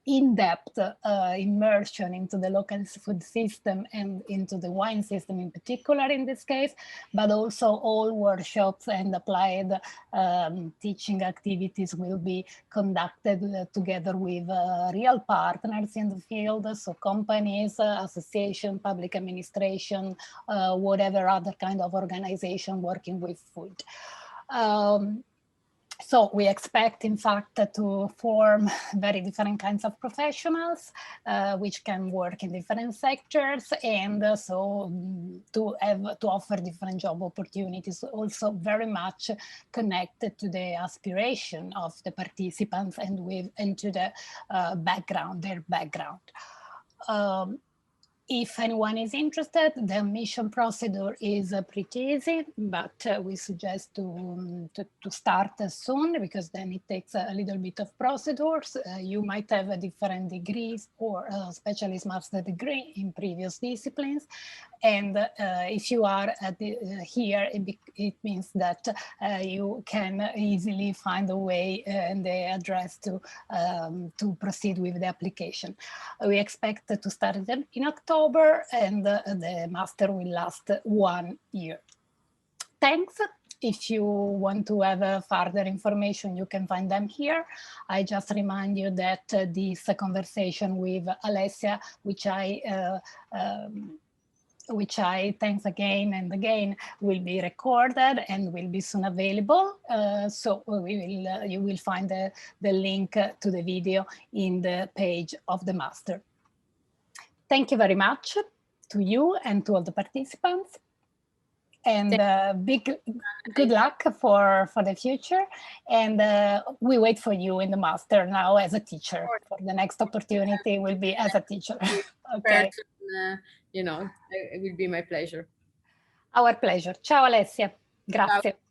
in-depth immersion into the local food system and into the wine system in particular in this case, but also all workshops and applied teaching activities will be conducted together with real partners in the field, so companies, association, public administration, whatever other kind of organization working with food. So we expect, in fact, to form very different kinds of professionals, which can work in different sectors, and so to offer different job opportunities, also very much connected to the aspiration of the participants and to the their background. If anyone is interested, the admission procedure is pretty easy, but we suggest to start soon, because then it takes a little bit of procedures. You might have a different degrees or a specialist master degree in previous disciplines. And if you are here, it means that you can easily find a way and the address to proceed with the application. We expect to start them in October, and the master will last 1 year. Thanks. If you want to have further information, you can find them here. I just remind you that this conversation with Alessia, which I thanks again and again, will be recorded and will be soon available. So you will find the link to the video in the page of the master. Thank you very much to you and to all the participants. And good luck for the future. And we wait for you in the master now as a teacher. For the next opportunity will be as a teacher. Okay. It will be my pleasure. Our pleasure. Ciao Alessia. Grazie. Ciao.